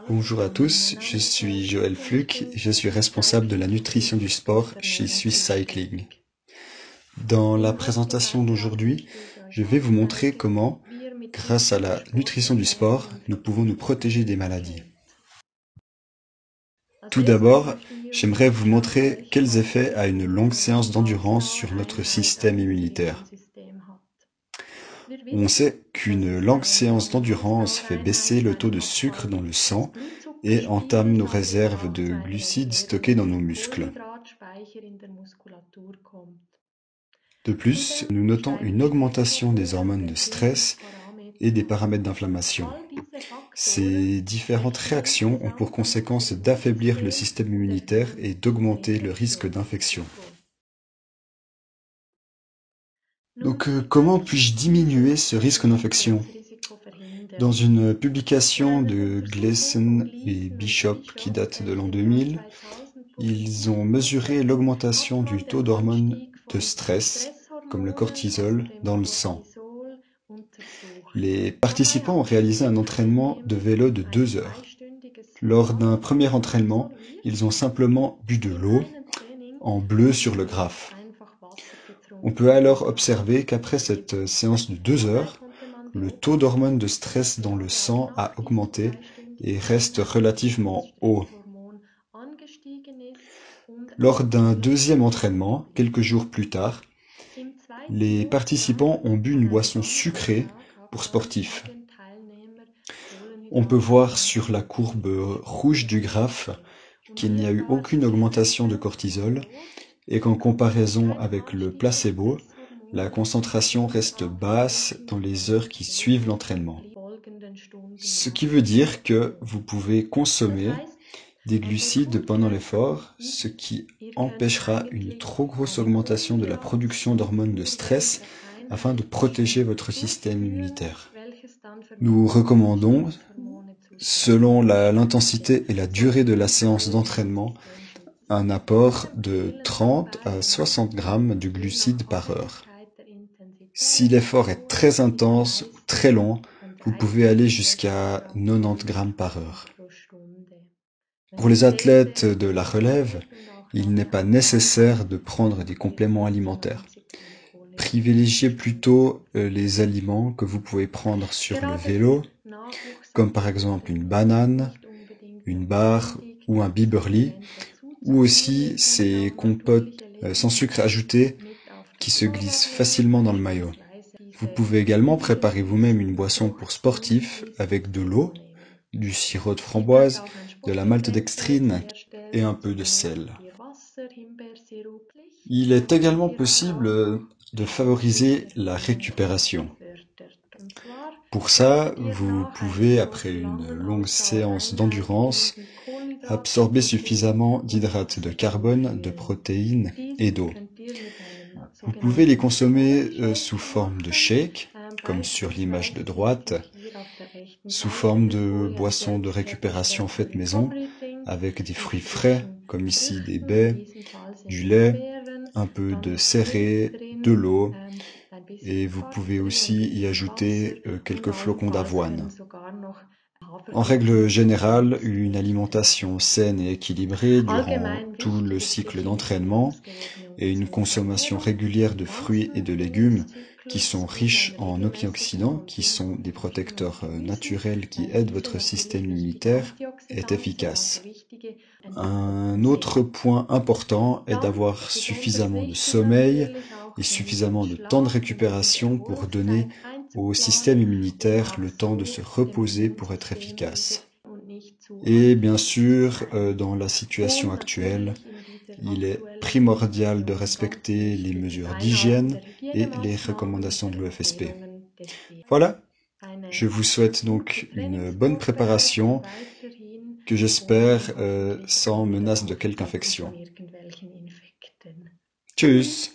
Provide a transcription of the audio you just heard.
Bonjour à tous, je suis Joël Fluck et je suis responsable de la nutrition du sport chez Swiss Cycling. Dans la présentation d'aujourd'hui, je vais vous montrer comment, grâce à la nutrition du sport, nous pouvons nous protéger des maladies. Tout d'abord, j'aimerais vous montrer quels effets a une longue séance d'endurance sur notre système immunitaire. On sait qu'une longue séance d'endurance fait baisser le taux de sucre dans le sang et entame nos réserves de glucides stockés dans nos muscles. De plus, nous notons une augmentation des hormones de stress et des paramètres d'inflammation. Ces différentes réactions ont pour conséquence d'affaiblir le système immunitaire et d'augmenter le risque d'infection. Donc, comment puis-je diminuer ce risque d'infection? Dans une publication de Gleason et Bishop qui date de l'an 2000, ils ont mesuré l'augmentation du taux d'hormones de stress, comme le cortisol, dans le sang. Les participants ont réalisé un entraînement de vélo de 2 heures. Lors d'un premier entraînement, ils ont simplement bu de l'eau, en bleu sur le graphe. On peut alors observer qu'après cette séance de 2 heures, le taux d'hormones de stress dans le sang a augmenté et reste relativement haut. Lors d'un deuxième entraînement, quelques jours plus tard, les participants ont bu une boisson sucrée pour sportifs. On peut voir sur la courbe rouge du graphe qu'il n'y a eu aucune augmentation de cortisol et qu'en comparaison avec le placebo, la concentration reste basse dans les heures qui suivent l'entraînement. Ce qui veut dire que vous pouvez consommer des glucides pendant l'effort, ce qui empêchera une trop grosse augmentation de la production d'hormones de stress afin de protéger votre système immunitaire. Nous recommandons, selon l'intensité et la durée de la séance d'entraînement, un apport de 30 à 60 grammes de glucides par heure. Si l'effort est très intense ou très long, vous pouvez aller jusqu'à 90 grammes par heure. Pour les athlètes de la relève, il n'est pas nécessaire de prendre des compléments alimentaires. Privilégiez plutôt les aliments que vous pouvez prendre sur le vélo, comme par exemple une banane, une barre ou un Biberly, ou aussi ces compotes sans sucre ajouté qui se glissent facilement dans le maillot. Vous pouvez également préparer vous-même une boisson pour sportifs avec de l'eau, du sirop de framboise, de la maltodextrine et un peu de sel. Il est également possible de favoriser la récupération. Pour ça, vous pouvez, après une longue séance d'endurance, absorber suffisamment d'hydrates de carbone, de protéines et d'eau. Vous pouvez les consommer sous forme de shake, comme sur l'image de droite, sous forme de boissons de récupération faites maison, avec des fruits frais, comme ici des baies, du lait, un peu de céré, de l'eau, et vous pouvez aussi y ajouter quelques flocons d'avoine. En règle générale, une alimentation saine et équilibrée durant tout le cycle d'entraînement et une consommation régulière de fruits et de légumes qui sont riches en antioxydants, qui sont des protecteurs naturels qui aident votre système immunitaire, est efficace. Un autre point important est d'avoir suffisamment de sommeil et suffisamment de temps de récupération pour donner au système immunitaire le temps de se reposer pour être efficace. Et bien sûr, dans la situation actuelle, il est primordial de respecter les mesures d'hygiène et les recommandations de l'OFSP. Voilà, je vous souhaite donc une bonne préparation que j'espère sans menace de quelque infection. Tschüss.